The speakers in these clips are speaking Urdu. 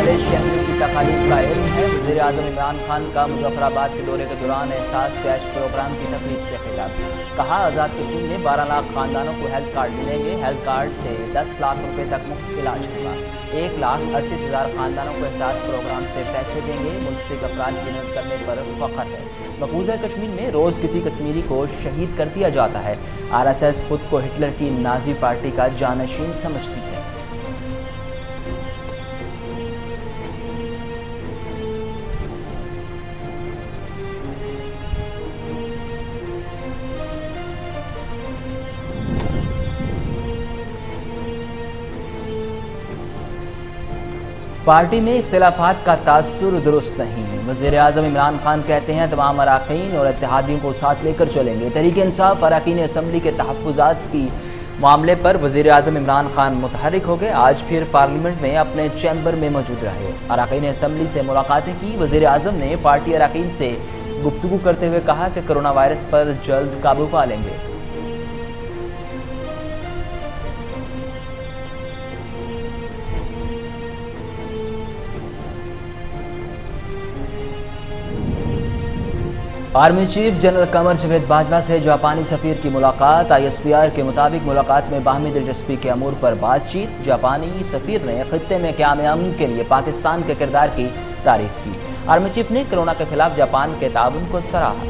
والے شہریوں کی تکالیف کا علم ہے۔ وزیر اعظم عمران خان کا مظفرآباد کے دورے کے دوران احساس کیش پروگرام کی تقریب سے خطاب۔ کہا آزاد کشمیر میں 12 لاکھ خاندانوں کو ہیلتھ کارڈ ملیں گے۔ ہیلتھ کارڈ سے 10 لاکھ روپے تک مفت علاج ہوگا۔ 1,38,000 خاندانوں کو احساس پروگرام سے پیسے دیں گے۔ مستحق افراد کی مدد کرنے پر فخر ہے۔ مقبوضہ کشمیر میں روز کسی کشمیری کو شہید کر دیا جاتا ہے۔ RSS خود کو ہٹلر کی نازی پارٹی کا جانشین سمجھتی ہے۔ پارٹی میں اختلافات کا تاثر درست نہیں۔ وزیر اعظم عمران خان کہتے ہیں تمام اراکین اور اتحادیوں کو ساتھ لے کر چلیں گے۔ تحریک انصاف اراکین اسمبلی کے تحفظات کی معاملے پر وزیر اعظم عمران خان متحرک ہو گئے۔ آج پھر پارلیمنٹ میں اپنے چیمبر میں موجود رہے۔ اراکین اسمبلی سے ملاقاتیں کی۔ وزیر اعظم نے پارٹی اراکین سے گفتگو کرتے ہوئے کہا کہ کرونا وائرس پر جلد قابو پا لیں گے۔ Army chief general Qamar Javed Bajwa سے جاپانی سفیر کی ملاقات۔ ISPR کے مطابق ملاقات میں باہمی دلچسپی کے امور پر بات چیت۔ جاپانی سفیر نے خطے میں قیام امن کے لیے پاکستان کے کردار کی تعریف کی۔ آرمی چیف نے کرونا کے خلاف جاپان کے تعاون کو سراہا۔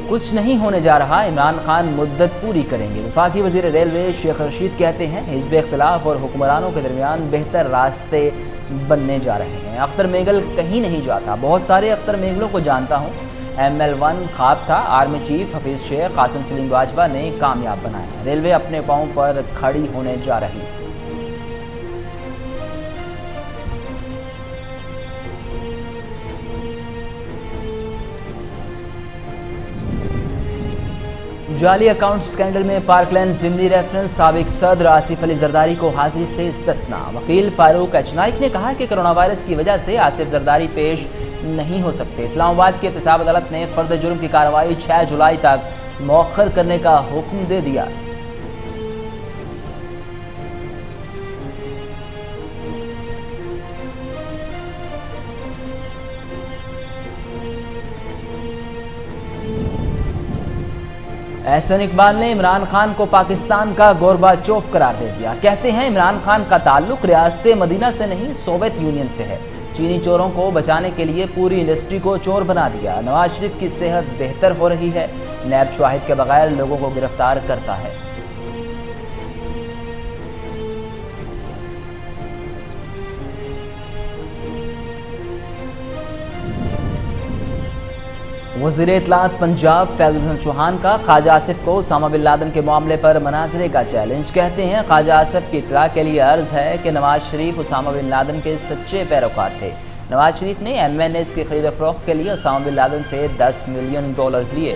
کچھ نہیں ہونے جا رہا، عمران خان مدت پوری کریں گے۔ وفاقی وزیر ریلوے شیخ رشید کہتے ہیں حزب اختلاف اور حکمرانوں کے درمیان بہتر راستے بننے جا رہے ہیں۔ اختر میگل کہیں نہیں جاتا، بہت سارے اختر میگلوں کو جانتا ہوں۔ ML1 خواب تھا، آرمی چیف حفیظ شیخ قاسم سلیم باجوہ نے کامیاب بنایا۔ ریلوے اپنے پاؤں پر کھڑی ہونے جا رہی۔ جعلی اکاؤنٹ سکینڈل میں پارک لین ضمنی ریفرنس سابق صدر آصف علی زرداری کو حاضری سے استثناء۔ وکیل فاروق ایچ نائک نے کہا کہ کرونا وائرس کی وجہ سے آصف زرداری پیش نہیں ہو سکتے۔ اسلام آباد کی احتساب عدالت نے فرد جرم کی کارروائی 6 جولائی تک مؤخر کرنے کا حکم دے دیا۔ احسن اقبال نے عمران خان کو پاکستان کا گورباچوف قرار دے دیا۔ کہتے ہیں عمران خان کا تعلق ریاست مدینہ سے نہیں سوویت یونین سے ہے۔ چینی چوروں کو بچانے کے لیے پوری انڈسٹری کو چور بنا دیا۔ نواز شریف کی صحت بہتر ہو رہی ہے، نیب شواہد کے بغیر لوگوں کو گرفتار کرتا ہے۔ وزیر اطلاعات پنجاب فیض الحسن چوہان کا خواجہ آصف کو اسامہ بن لادن کے معاملے پر مناظرے کا چیلنج۔ کہتے ہیں خواجہ آصف کی اطلاع کے لیے عرض ہے کہ نواز شریف اسامہ بن لادن کے سچے پیروکار تھے۔ نواز شریف نے M1S کی خرید و فروخت کے لیے اسامہ بن لادن سے $10 ملین لیے۔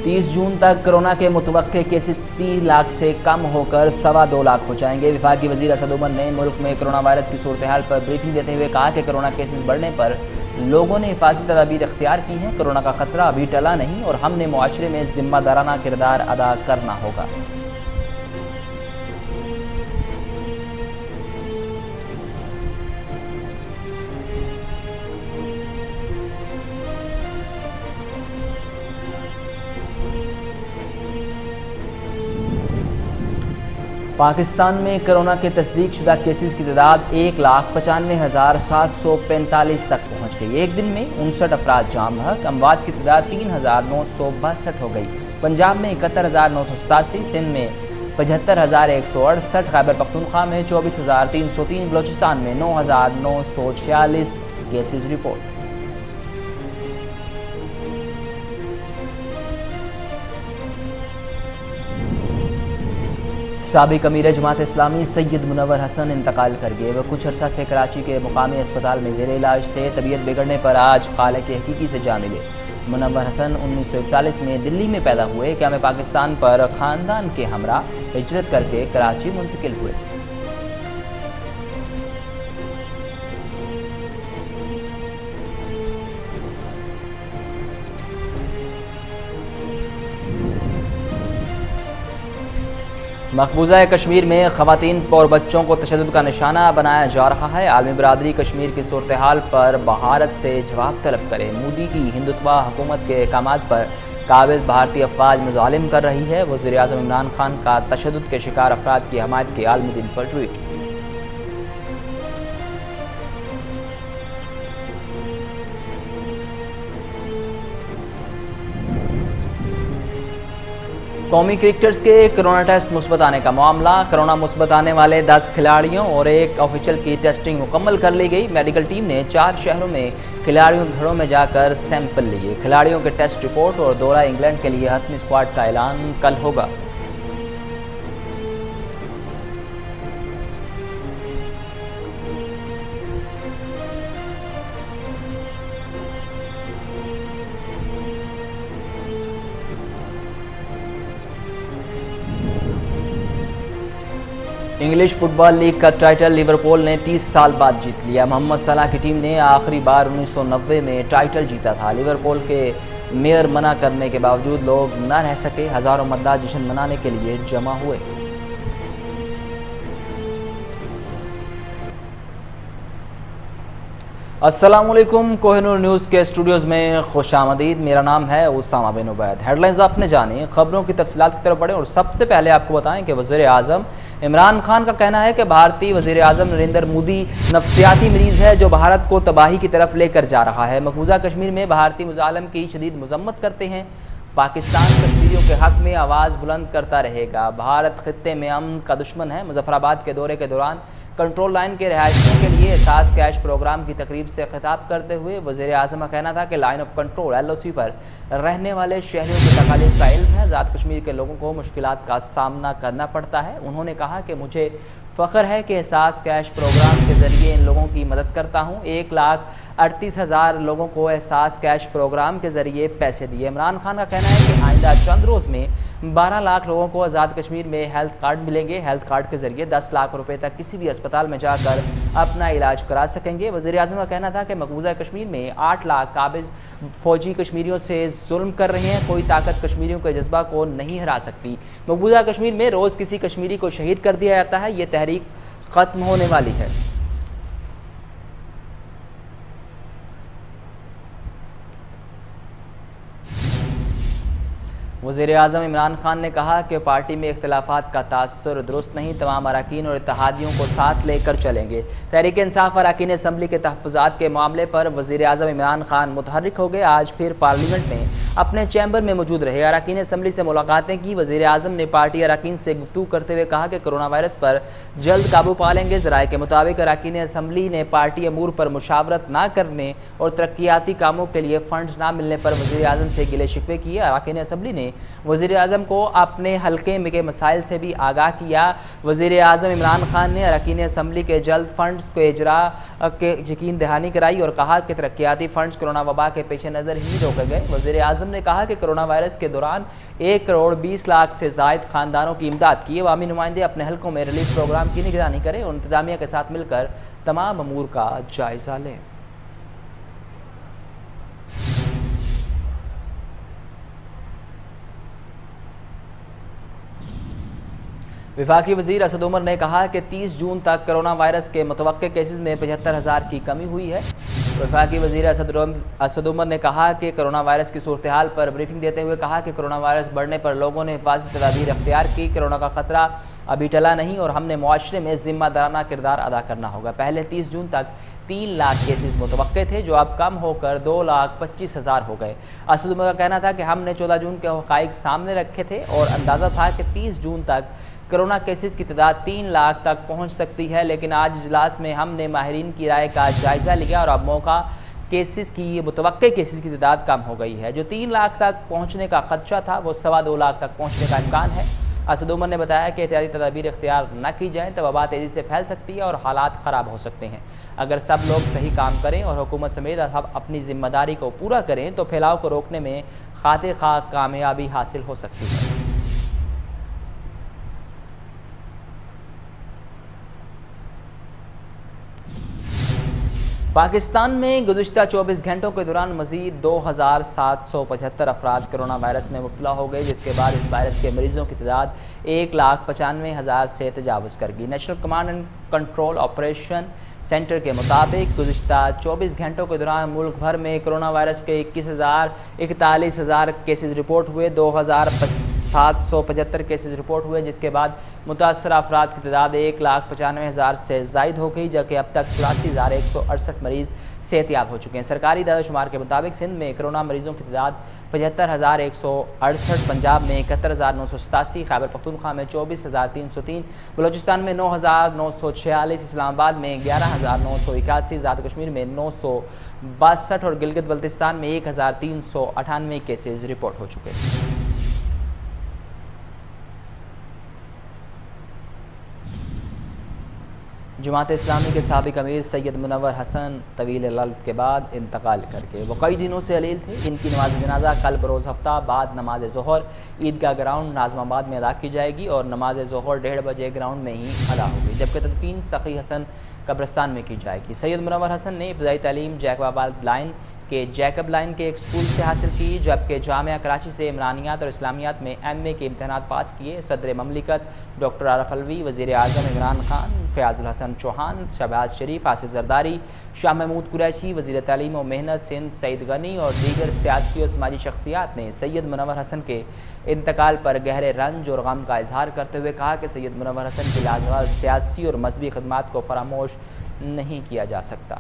تیس جون تک کرونا کے متوقع کیسز 3 لاکھ سے کم ہو کر 2.25 لاکھ ہو جائیں گے۔ وفاقی وزیر اسد عمر نے ملک میں کرونا وائرس کی صورتحال پر بریفنگ دیتے ہوئے کہا کہ کرونا کیسز بڑھنے پر لوگوں نے حفاظتی تدابیر اختیار کی ہیں۔ کرونا کا خطرہ ابھی ٹلا نہیں اور ہم نے معاشرے میں ذمہ دارانہ کردار ادا کرنا ہوگا۔ پاکستان میں کرونا کے تصدیق شدہ کیسز کی تعداد 1,95,745 تک پہنچ گئی۔ ایک دن میں 59 افراد جاں بحق، اموات کی تعداد 3,962 ہو گئی۔ پنجاب میں 71,987، سندھ میں 75,168، خیبر پختونخوا میں 24,303، بلوچستان میں 9,946 کیسز رپورٹ۔ سابق امیر جماعت اسلامی سید منور حسن انتقال کر گئے۔ وہ کچھ عرصہ سے کراچی کے مقامی اسپتال میں زیر علاج تھے۔ طبیعت بگڑنے پر آج خالق حقیقی سے جا ملے۔ منور حسن 1941 میں دلی میں پیدا ہوئے۔ قیام پاکستان پر خاندان کے ہمراہ ہجرت کر کے کراچی منتقل ہوئے۔ مقبوضہ کشمیر میں خواتین اور بچوں کو تشدد کا نشانہ بنایا جا رہا ہے۔ عالمی برادری کشمیر کی صورتحال پر بھارت سے جواب طلب کرے۔ مودی کی ہندوتوا حکومت کے احکامات پر قابض بھارتی افواج مظالم کر رہی ہے۔ وزیر اعظم عمران خان کا تشدد کے شکار افراد کی حمایت کے عالمی دن پر ٹویٹ۔ قومی کرکٹرز کے کرونا ٹیسٹ مثبت آنے کا معاملہ۔ کرونا مثبت آنے والے 10 کھلاڑیوں اور ایک آفیشل کی ٹیسٹنگ مکمل کر لی گئی۔ میڈیکل ٹیم نے 4 شہروں میں کھلاڑیوں کے گھروں میں جا کر سیمپل لیے۔ کھلاڑیوں کے ٹیسٹ رپورٹ اور دورہ انگلینڈ کے لیے حتمی اسکواڈ کا اعلان کل ہوگا۔ انگلش فٹ بال لیگ کا ٹائٹل لیورپول نے 30 سال بعد جیت لیا۔ محمد صلاح کی ٹیم نے آخری بار 1990 میں ٹائٹل جیتا تھا۔ لیورپول کے میئر منع کرنے کے باوجود لوگ نہ رہ سکے۔ ہزاروں مداح جشن منانے کے لیے جمع ہوئے۔ السلام علیکم، کوہ نور نیوز کے اسٹوڈیوز میں خوش آمدید۔ میرا نام ہے اسامہ بن عبید۔ ہیڈ لائنز آپ نے جانی، خبروں کی تفصیلات کی طرف بڑھیں اور سب سے پہلے آپ کو بتائیں کہ وزیر اعظم عمران خان کا کہنا ہے کہ بھارتی وزیر اعظم نریندر مودی نفسیاتی مریض ہے جو بھارت کو تباہی کی طرف لے کر جا رہا ہے۔ مقبوضہ کشمیر میں بھارتی مظالم کی شدید مذمت کرتے ہیں۔ پاکستان کشمیریوں کے حق میں آواز بلند کرتا رہے گا۔ بھارت خطے میں امن کا دشمن ہے۔ مظفر آباد کے دورے کے دوران کنٹرول لائن کے رہائشیوں کے لیے احساس کیش پروگرام کی تقریب سے خطاب کرتے ہوئے وزیر اعظم کا کہنا تھا کہ لائن آف کنٹرول LOC پر رہنے والے شہریوں کی تکالیف کا علم ہے۔ آزاد کشمیر کے لوگوں کو مشکلات کا سامنا کرنا پڑتا ہے۔ انہوں نے کہا کہ مجھے فخر ہے کہ احساس کیش پروگرام کے ذریعے ان لوگوں کی مدد کرتا ہوں۔ 1,38,000 لوگوں کو احساس کیش پروگرام کے ذریعے پیسے دیے۔ عمران خان کا کہنا ہے کہ آئندہ چند روز میں 12 لاکھ لوگوں کو آزاد کشمیر میں ہیلتھ کارڈ ملیں گے۔ ہیلتھ کارڈ کے ذریعے 10 لاکھ روپے تک کسی بھی اسپتال میں جا کر اپنا علاج کرا سکیں گے۔ وزیر اعظم کا کہنا تھا کہ مقبوضہ کشمیر میں 8 لاکھ قابض فوجی کشمیریوں سے ظلم کر رہے ہیں۔ کوئی طاقت کشمیریوں کے جذبہ کو نہیں ہرا سکتی۔ مقبوضہ کشمیر میں روز کسی کشمیری کو شہید کر دیا جاتا ہے۔ یہ تحریک ختم ہونے والی ہے۔ وزیر اعظم عمران خان نے کہا کہ پارٹی میں اختلافات کا تاثر درست نہیں، تمام اراکین اور اتحادیوں کو ساتھ لے کر چلیں گے۔ تحریک انصاف اراکین اسمبلی کے تحفظات کے معاملے پر وزیر اعظم عمران خان متحرک ہو گئے۔ آج پھر پارلیمنٹ میں اپنے چیمبر میں موجود رہے۔ اراکین اسمبلی سے ملاقاتیں کی۔ وزیر اعظم نے پارٹی اراکین سے گفتگو کرتے ہوئے کہا کہ کرونا وائرس پر جلد قابو پا لیں گے۔ ذرائع کے مطابق اراکین اسمبلی نے پارٹی امور پر مشاورت نہ کرنے اور ترقیاتی کاموں کے لیے فنڈز نہ ملنے پر وزیر اعظم سے گلے شکوے کیے۔ اراکین اسمبلی نے وزیر اعظم کو اپنے حلقے کے مسائل سے بھی آگاہ کیا۔ وزیر اعظم عمران خان نے اراکین اسمبلی کے جلد فنڈز کو اجرا کے یقین دہانی کرائی اور کہا کہ ترقیاتی فنڈز کرونا وبا کے پیش نظر ہی روکے گئے۔ وزیر اعظم نے کہا کہ کرونا وائرس کے دوران 1,20,00,000 سے زائد خاندانوں کی امداد کی۔ عوامی نمائندے اپنے حلقوں میں ریلیف پروگرام کی نگرانی کریں اور انتظامیہ کے ساتھ مل کر تمام امور کا جائزہ لیں۔ وفاقی وزیر اسد عمر نے کہا کہ 30 جون تک کرونا وائرس کے متوقع کیسز میں 75,000 کی کمی ہوئی ہے۔ وفاقی وزیر اسد عمر نے کہا کہ کرونا وائرس کی صورتحال پر بریفنگ دیتے ہوئے کہا کہ کرونا وائرس بڑھنے پر لوگوں نے حفاظتی تدابیر اختیار کی۔ کرونا کا خطرہ ابھی ٹلا نہیں اور ہم نے معاشرے میں ذمہ دارانہ کردار ادا کرنا ہوگا۔ پہلے 30 جون تک 3 لاکھ کیسز متوقع تھے جو اب کم ہو کر 2,25,000 ہو گئے۔ اسد عمر کا کہنا تھا کہ ہم نے 14 جون کے حقائق سامنے رکھے تھے اور اندازہ تھا کہ 30 جون تک کرونا کیسز کی تعداد 3 لاکھ تک پہنچ سکتی ہے، لیکن آج اجلاس میں ہم نے ماہرین کی رائے کا جائزہ لیا اور اب متوقع کیسز کی تعداد کم ہو گئی ہے۔ جو 3 لاکھ تک پہنچنے کا خدشہ تھا وہ 2.25 لاکھ تک پہنچنے کا امکان ہے۔ اسد عمر نے بتایا کہ احتیاطی تدابیر اختیار نہ کی جائیں تو وبا تیزی سے پھیل سکتی ہے اور حالات خراب ہو سکتے ہیں۔ اگر سب لوگ صحیح کام کریں اور حکومت سمیت اپنی ذمہ داری کو پورا کریں تو پھیلاؤ کو روکنے میں خاطر خواہ کامیابی حاصل ہو سکتی ہے۔ پاکستان میں گزشتہ 24 گھنٹوں کے دوران مزید 2775 افراد کرونا وائرس میں مبتلا ہو گئے، جس کے بعد اس وائرس کے مریضوں کی تعداد 1,95,000 سے تجاوز کر گئی۔ National command and control operation centre کے مطابق گزشتہ 24 گھنٹوں کے دوران ملک بھر میں کرونا وائرس کے 41,000 کیسز رپورٹ ہوئے، 2,775 کیسز رپورٹ ہوئے، جس کے بعد متاثرہ افراد کی تعداد 1,95,000 سے زائد ہو گئی، جبکہ اب تک 84,168 مریض صحت یاب ہو چکے ہیں۔ سرکاری اعداد و شمار کے مطابق سندھ میں کرونا مریضوں کی تعداد 75,168، پنجاب میں 71,987، خیبر پختونخوا میں 24,303، بلوچستان میں 9,946، اسلام آباد میں 11,981، آزاد کشمیر میں 962 اور گلگت بلتستان میں 1,398 کیسز رپورٹ ہو چکے ہیں۔ جماعت اسلامی کے سابق امیر سید منور حسن طویل العلت کے بعد انتقال کر کے وہ کئی دنوں سے علیل تھے۔ ان کی نماز جنازہ کل بروز ہفتہ بعد نماز ظہر عیدگاہ گراؤنڈ ناظم آباد میں ادا کی جائے گی اور نماز ظہر 1:30 بجے گراؤنڈ میں ہی ادا ہوگی، جبکہ تدفین سخی حسن قبرستان میں کی جائے گی۔ سید منور حسن نے ابتدائی تعلیم جیکب لائن کے ایک اسکول سے حاصل کی، جبکہ جامعہ کراچی سے عمرانیات اور اسلامیات میں ایم اے کے امتحانات پاس کیے۔ صدر مملکت ڈاکٹر عارف علوی، وزیر اعظم عمران خان، فیاض الحسن چوہان، شہباز شریف، آصف زرداری، شاہ محمود قریشی، وزیر تعلیم و محنت سندھ سعید غنی اور دیگر سیاسی اور سماجی شخصیات نے سید منور حسن کے انتقال پر گہرے رنج اور غم کا اظہار کرتے ہوئے کہا کہ سید منور حسن کی لازوال سیاسی اور مذہبی خدمات کو فراموش نہیں کیا جا سکتا۔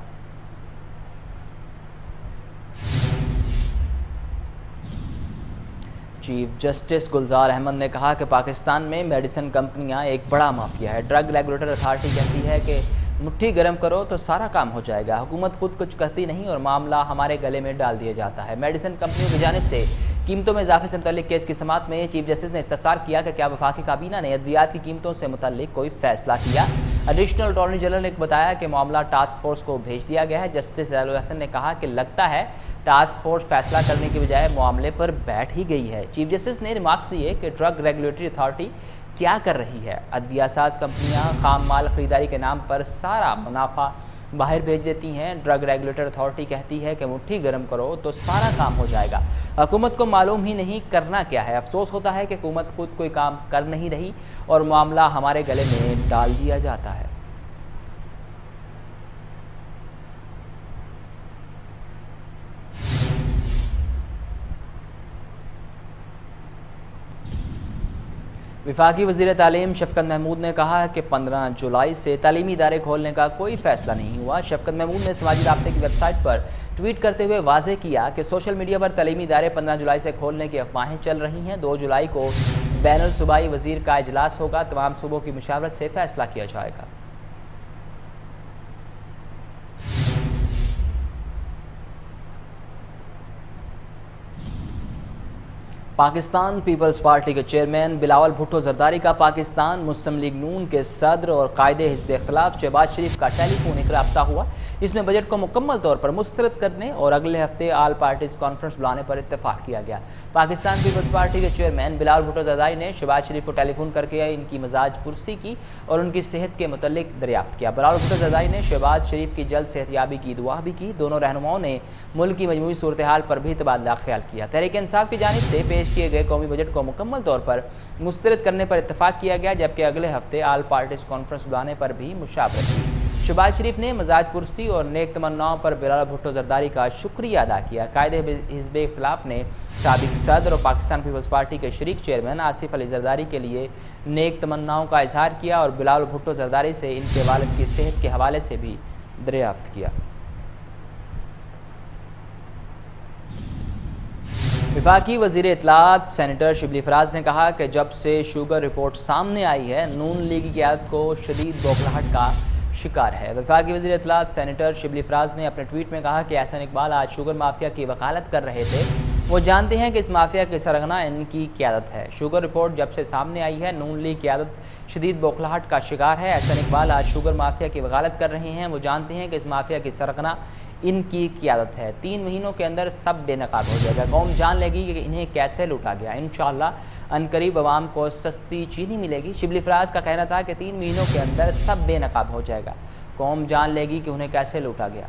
چیف جسٹس گلزار احمد نے کہا کہ پاکستان میں میڈیسن کمپنیاں ایک بڑا مافیا ہے۔ ڈرگ ریگولیٹر اتھارٹی کہتی ہے کہ مٹھی گرم کرو تو سارا کام ہو جائے گا، حکومت خود کچھ کہتی نہیں اور معاملہ ہمارے گلے میں ڈال دیا جاتا ہے۔ میڈیسن کمپنیوں کی جانب سے قیمتوں میں اضافے سے متعلق کیس کی سماعت میں چیف جسٹس نے استفسار کیا کہ کیا وفاقی کابینہ نے ادویات کی قیمتوں سے متعلق کوئی فیصلہ کیا۔ ایڈیشنل اٹارنی جنرل نے بتایا کہ معاملہ ٹاسک فورس کو بھیج دیا گیا ہے۔ جسٹس ریلوے حسن نے کہا کہ لگتا ہے ٹاسک فورس فیصلہ کرنے کے بجائے معاملے پر بیٹھ ہی گئی ہے۔ چیف جسٹس نے ریمارکس دیے کہ ڈرگ ریگولیٹری اتھارٹی کیا کر رہی ہے۔ ادویہ ساز کمپنیاں خام مال خریداری کے نام پر سارا منافع باہر بھیج دیتی ہیں۔ ڈرگ ریگولیٹر اتھارٹی کہتی ہے کہ مٹھی گرم کرو تو سارا کام ہو جائے گا، حکومت کو معلوم ہی نہیں کرنا کیا ہے۔ افسوس ہوتا ہے کہ حکومت خود کوئی کام کر نہیں رہی اور معاملہ ہمارے گلے میں ڈال دیا جاتا ہے۔ وفاقی وزیر تعلیم شفقت محمود نے کہا کہ 15 جولائی سے تعلیمی ادارے کھولنے کا کوئی فیصلہ نہیں ہوا۔ شفقت محمود نے سماجی رابطے کی ویب سائٹ پر ٹویٹ کرتے ہوئے واضح کیا کہ سوشل میڈیا پر تعلیمی ادارے 15 جولائی سے کھولنے کی افواہیں چل رہی ہیں۔ 2 جولائی کو بین الصوبائی وزیر کا اجلاس ہوگا، تمام صوبوں کی مشاورت سے فیصلہ کیا جائے گا۔ پاکستان پیپلز پارٹی کے چیئرمین بلاول بھٹو زرداری کا پاکستان مسلم لیگ نون کے صدر اور قائد حزب اختلاف شہباز شریف کا ٹیلی فونک رابطہ ہوا، جس میں بجٹ کو مکمل طور پر مسترد کرنے اور اگلے ہفتے آل پارٹیز کانفرنس بلانے پر اتفاق کیا گیا۔ پاکستان پیپلز پارٹی کے چیئرمین بلاول بھٹو زرداری نے شہباز شریف کو ٹیلی فون کر کے ان کی مزاج پرسی کی اور ان کی صحت کے متعلق دریافت کیا۔ بلاول بھٹو زرداری نے شہباز شریف کی جلد صحت یابی کی دعا بھی کی۔ دونوں رہنماؤں نے ملک کی مجموعی صورتحال پر بھی تبادلہ خیال کیا۔ تحریک انصاف کی جانب سے پیش کیے گئے قومی بجٹ کو مکمل طور پر مسترد کرنے پر اتفاق کیا گیا، جبکہ اگلے ہفتے آل پارٹیز کانفرنس بلانے پر بھی مشاورت کی۔ شہباز شریف نے مزاج پرسی اور نیک تمناؤں پر بلاول بھٹو زرداری کا شکریہ ادا کیا۔ قائد حزب اختلاف نے سابق صدر اور پاکستان پیپلز پارٹی کے شریک چیئرمین آصف علی زرداری کے لیے نیک تمناؤں کا اظہار کیا اور بلاول بھٹو زرداری سے ان کے والد کی صحت کے حوالے سے بھی دریافت کیا۔ وفاقی وزیر اطلاعات سینیٹر شبلی فراز نے کہا کہ جب سے شوگر رپورٹ سامنے آئی ہے، نون لیگی قیادت کو شدید بوکھلاہٹ کا شکار ہے۔ وفاقی وزیر اطلاعات سینیٹر شبلی فراز نے اپنے ٹویٹ میں کہا کہ احسن اقبال آج شوگر مافیا کی وکالت کر رہے تھے، وہ جانتے ہیں کہ اس مافیا کے سرغنہ ان کی قیادت ہے۔ شوگر رپورٹ جب سے سامنے آئی ہے، نون لیگ قیادت شدید بوکھلاہٹ کا شکار ہے۔ احسن اقبال آج شوگر مافیا کی وکالت کر رہے ہیں، وہ جانتے ہیں کہ اس مافیا کی سرغنہ ان کی قیادت ہے۔ 3 مہینوں کے اندر سب بے نقاب ہو جائے گا، قوم جان لے گی کہ انہیں کیسے لوٹا گیا۔ انشاءاللہ عنقریب عوام کو سستی چینی ملے گی۔ شبلی فراز کا کہنا تھا کہ 3 مہینوں کے اندر سب بے نقاب ہو جائے گا، قوم جان لے گی کہ انہیں کیسے لوٹا گیا۔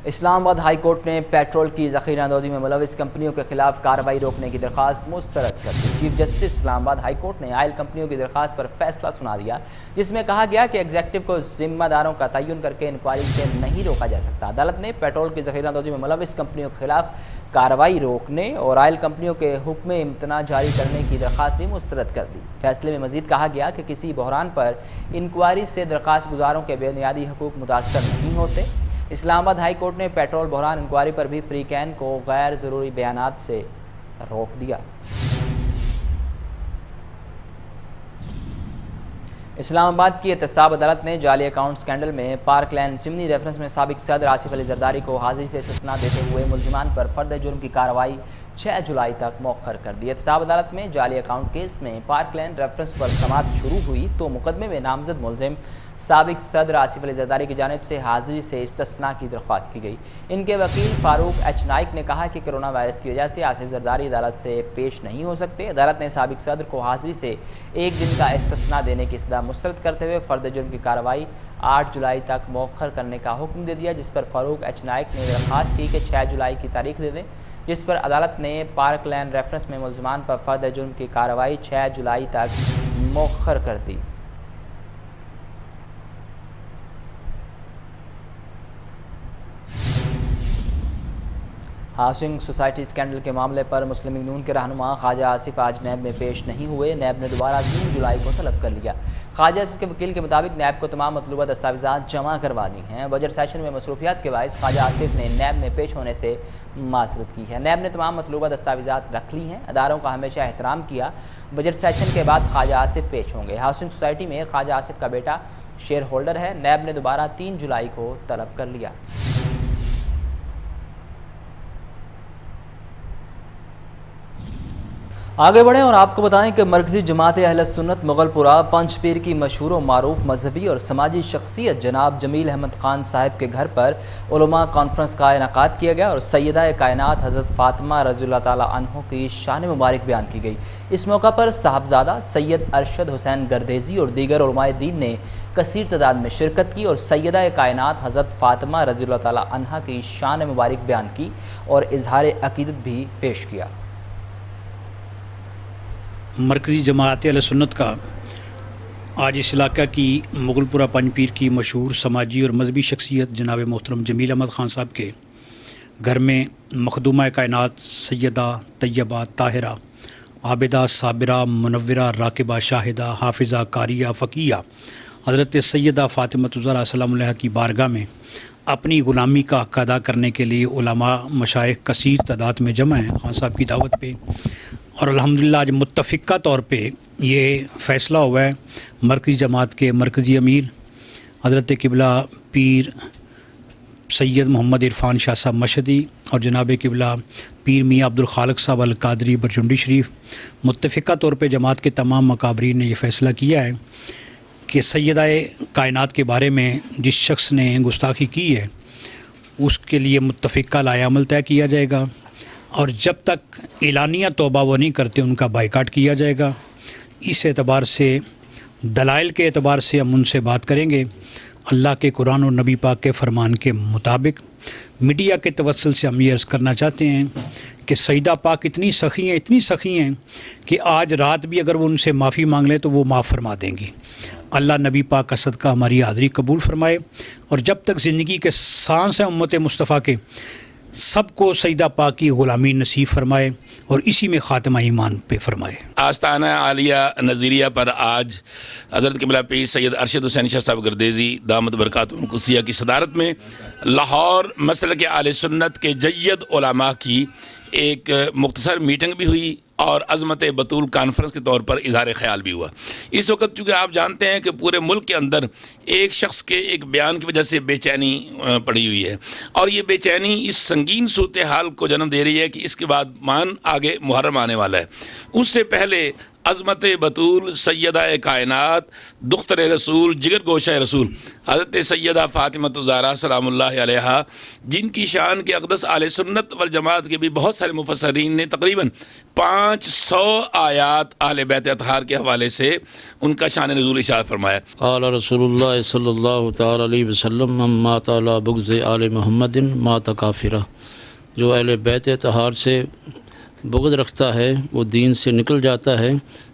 اسلام آباد ہائی کورٹ نے پیٹرول کی ذخیرہ اندوزی میں ملوث کمپنیوں کے خلاف کارروائی روکنے کی درخواست مسترد کر دی۔ چیف جسٹس اسلام آباد ہائی کورٹ نے آئل کمپنیوں کی درخواست پر فیصلہ سنا دیا، جس میں کہا گیا کہ ایگزیکٹو کو ذمہ داروں کا تعین کر کے انکوائری سے نہیں روکا جا سکتا۔ عدالت نے پیٹرول کی ذخیرہ اندوزی میں ملوث کمپنیوں کے خلاف کارروائی روکنے اور آئل کمپنیوں کے حکم امتناع جاری کرنے کی درخواست بھی مسترد کر دی۔ فیصلے میں مزید کہا گیا کہ کسی بحران پر انکوائری سے درخواست گزاروں کے بنیادی حقوق متاثر نہیں ہوتے۔ اسلام آباد ہائی کورٹ نے پیٹرول بحران انکوائری پر بھی فری کین کو غیر ضروری بیانات سے روک دیا۔ اسلام آباد کی احتساب عدالت نے جعلی اکاؤنٹ سکینڈل میں پارک لین ضمنی ریفرنس میں سابق صدر آصف علی زرداری کو حاضری سے استثناء دیتے ہوئے ملزمان پر فرد جرم کی کارروائی 6 جولائی تک مؤخر کر دی۔ احتساب عدالت میں جعلی اکاؤنٹ کیس میں پارک لین ریفرنس پر سماعت شروع ہوئی تو مقدمے میں نامزد ملزم سابق صدر آصف علی زرداری کی جانب سے حاضری سے استثناء کی درخواست کی گئی۔ ان کے وکیل فاروق ایچ نائک نے کہا کہ کرونا وائرس کی وجہ سے آصف زرداری عدالت سے پیش نہیں ہو سکتے۔ عدالت نے سابق صدر کو حاضری سے 1 دن کا استثناء دینے کی استدعا مسترد کرتے ہوئے فرد جرم کی کارروائی 8 جولائی تک مؤخر کرنے کا حکم دے دیا، جس پر فاروق ایچ نائک نے درخواست کی کہ 6 جولائی کی تاریخ دے دیں، جس پر عدالت نے پارک لین ریفرنس میں ملزمان پر فرد جرم کی کارروائی 6 جولائی تک مؤخر کر دی۔ ہاؤسنگ سوسائٹی اسکینڈل کے معاملے پر مسلم لیگ نون کے رہنما خواجہ آصف آج نیب میں پیش نہیں ہوئے۔ نیب نے دوبارہ 3 جولائی کو طلب کر لیا۔ خواجہ آصف کے وکیل کے مطابق نیب کو تمام مطلوبہ دستاویزات جمع کروانی ہیں۔ بجٹ سیشن میں مصروفیات کے باعث خواجہ آصف نے نیب میں پیش ہونے سے معذرت کی ہے۔ نیب نے تمام مطلوبہ دستاویزات رکھ لی ہیں۔ اداروں کا ہمیشہ احترام کیا۔ بجٹ سیشن کے بعد خواجہ آصف پیش ہوں گے۔ ہاؤسنگ سوسائٹی میں خواجہ آصف کا بیٹا شیئر ہولڈر ہے۔ نیب نے دوبارہ 3 جولائی کو طلب کر لیا۔ آگے بڑھیں اور آپ کو بتائیں کہ مرکزی جماعت اہل سنت مغل پورہ پنج پیر کی مشہور و معروف مذہبی اور سماجی شخصیت جناب جمیل احمد خان صاحب کے گھر پر علماء کانفرنس کا انعقاد کیا گیا اور سیدہ کائنات حضرت فاطمہ رضی اللہ تعالی عنہ کی شان مبارک بیان کی گئی۔ اس موقع پر صاحبزادہ سید ارشد حسین گردیزی اور دیگر علماء دین نے کثیر تعداد میں شرکت کی اور سیدہ کائنات حضرت فاطمہ رضی اللہ تعالی عنہ کی شان مبارک بیان کی اور اظہار عقیدت بھی پیش کیا۔ مرکزی جماعت اہل سنت کا آج اس علاقہ کی مغل پورہ پنج پیر کی مشہور سماجی اور مذہبی شخصیت جناب محترم جمیل احمد خان صاحب کے گھر میں مخدومہ کائنات سیدہ طیبہ طاہرہ عابدہ صابرہ منورہ راکبہ شاہدہ حافظہ قاریہ فقیہ حضرت سیدہ فاطمہ الزہرا سلام علیہا کی بارگاہ میں اپنی غلامی کا حق ادا کرنے کے لیے علماء مشائخ کثیر تعداد میں جمع ہیں خان صاحب کی دعوت پہ، اور الحمدللہ آج متفقہ طور پہ یہ فیصلہ ہوا ہے مرکزی جماعت کے مرکزی امیر حضرت قبلہ پیر سید محمد عرفان شاہ صاحب مشہدی اور جناب قبلہ پیر میاں عبدالخالق صاحب القادری برجنڈی شریف، متفقہ طور پہ جماعت کے تمام مکابرین نے یہ فیصلہ کیا ہے کہ سیدہ کائنات کے بارے میں جس شخص نے گستاخی کی ہے اس کے لیے متفقہ لائحہ عمل طے کیا جائے گا، اور جب تک اعلانیہ توبہ وہ نہیں کرتے ان کا بائیکاٹ کیا جائے گا۔ اس اعتبار سے دلائل کے اعتبار سے ہم ان سے بات کریں گے۔ اللہ کے قرآن و نبی پاک کے فرمان کے مطابق میڈیا کے توسل سے ہم یہ عرض کرنا چاہتے ہیں کہ سیدہ پاک اتنی سخی ہیں کہ آج رات بھی اگر وہ ان سے معافی مانگ لیں تو وہ معاف فرما دیں گی۔ اللہ نبی پاک کا صدقہ ہماری حاضری قبول فرمائے، اور جب تک زندگی کے سانس ہیں امت مصطفیٰ کے سب کو سیدہ پاک کی غلامی نصیب فرمائے اور اسی میں خاتمہ ایمان پہ فرمائے۔ آستانہ عالیہ نظیریہ پر آج حضرت قبلہ پیر سید ارشد حسین شاہ صاحب گردیزی دامت برکاتہ قدسیہ کی صدارت میں لاہور مسلک اہل سنت کے جید علماء کی ایک مختصر میٹنگ بھی ہوئی اور عظمت بطول کانفرنس کے طور پر اظہار خیال بھی ہوا۔ اس وقت چونکہ آپ جانتے ہیں کہ پورے ملک کے اندر ایک شخص کے ایک بیان کی وجہ سے بے چینی پڑی ہوئی ہے، اور یہ بے چینی اس سنگین صورتحال کو جنم دے رہی ہے کہ اس کے بعد آگے محرم آنے والا ہے۔ اس سے پہلے عظمت بطول سیدہ کائنات دختر رسول جگر گوشہ رسول حضرت سیدہ فاطمہ الزہرا سلام اللہ علیہا، جن کی شان کے اقدس اہل سنت والجماعت کے بھی بہت سارے مفسرین نے تقریباً 500 آیات اہل بیت اطہار کے حوالے سے ان کا شان نزول ارشاد فرمایا۔ قال رسول اللہ صلی اللہ تعالی علیہ وسلم من مات علی بغض آل محمد مات کافرا، جو اہل بیت اطہار سے بغض رکھتا ہے وہ دین سے نکل جاتا ہے۔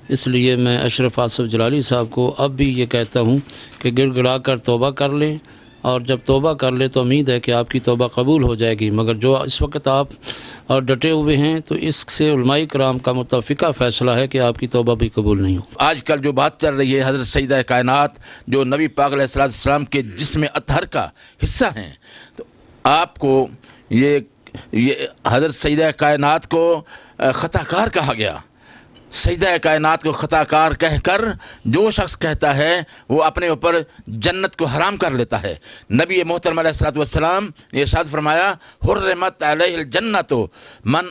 اس لیے میں اشرف آصف جلالی صاحب کو اب بھی یہ کہتا ہوں کہ گڑ گڑا کر توبہ کر لیں، اور جب توبہ کر لے تو امید ہے کہ آپ کی توبہ قبول ہو جائے گی، مگر جو اس وقت آپ اور ڈٹے ہوئے ہیں تو اس سے علماء کرام کا متفقہ فیصلہ ہے کہ آپ کی توبہ بھی قبول نہیں ہو۔ آج کل جو بات چل رہی ہے حضرت سیدہ کائنات جو نبی پاک علیہ السلام کے جسم اطہر کا حصہ ہیں، تو آپ کو یہ حضرت سیدہ کائنات کو خطا کار کہا گیا۔ سیدہ کائنات کو خطا کار کہہ کر جو شخص کہتا ہے وہ اپنے اوپر جنت کو حرام کر لیتا ہے۔ نبی محترم علیہ السلام نے ارشاد فرمایا حرمت علیہ الجنت من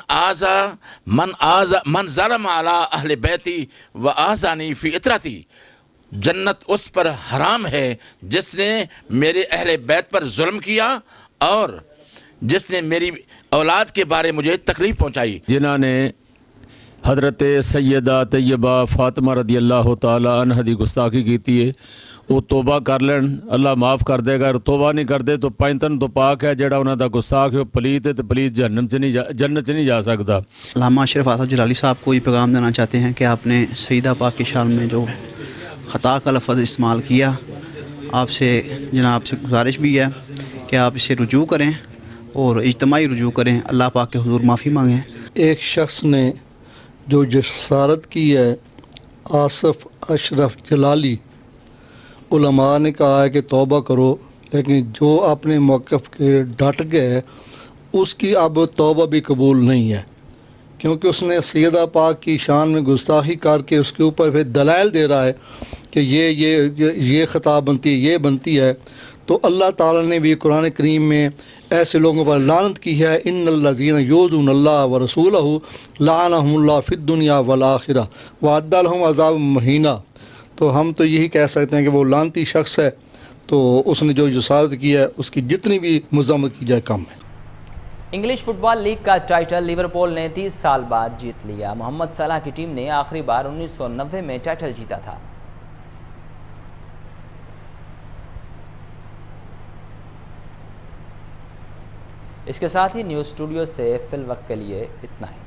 ظلم علی اہل بیتی و آذانی فی اطرتی، جنت اس پر حرام ہے جس نے میرے اہل بیت پر ظلم کیا اور جس نے میری اولاد کے بارے مجھے تکلیف پہنچائی۔ جنہوں نے حضرت سیدہ طیبہ فاطمہ رضی اللہ تعالی عنہ دی گستاخی کیتی ہے وہ توبہ کر لین، اللہ معاف کر دے گا۔ توبہ نہیں کردے تو پینتن تو پاک ہے، جڑا انہاں دا گستاخ ہے پلیت ہے تو پلیت جنت چ نہیں جا سکتا۔ علامہ اشرف آصف جلالی صاحب کو یہ پیغام دینا چاہتے ہیں کہ آپ نے سیدہ پاک کی شان میں جو خطا کا لفظ استعمال کیا، آپ سے جناب سے گزارش بھی ہے کہ آپ اسے رجوع کریں اور اجتماعی رجوع کریں، اللہ پاک کے حضور معافی مانگیں۔ ایک شخص نے جو جسارت کی ہے، آصف اشرف جلالی، علماء نے کہا ہے کہ توبہ کرو، لیکن جو اپنے موقف کے ڈٹ گئے اس کی اب توبہ بھی قبول نہیں ہے، کیونکہ اس نے سیدہ پاک کی شان میں گستاخی کر کے اس کے اوپر پھر دلائل دے رہا ہے کہ یہ خطا بنتی ہے، یہ بنتی ہے۔ تو اللہ تعالیٰ نے بھی قرآن کریم میں ایسے لوگوں پر لعنت کی ہے، ان الذین یؤذون اللہ ورسولہ لعنہم اللہ فی الدنیا والآخرہ وأعد لہم عذاب مہینہ۔ تو ہم تو یہی کہہ سکتے ہیں کہ وہ لعنتی شخص ہے، تو اس نے جو جسارت کی ہے اس کی جتنی بھی مذمت کی جائے کم ہے۔ انگلش فٹ بال لیگ کا ٹائٹل لیورپول نے 30 سال بعد جیت لیا۔ محمد صلاح کی ٹیم نے آخری بار 1990 میں ٹائٹل جیتا تھا۔ اس کے ساتھ ہی نیوز اسٹوڈیو سے فی الوقت کے لیے اتنا ہی۔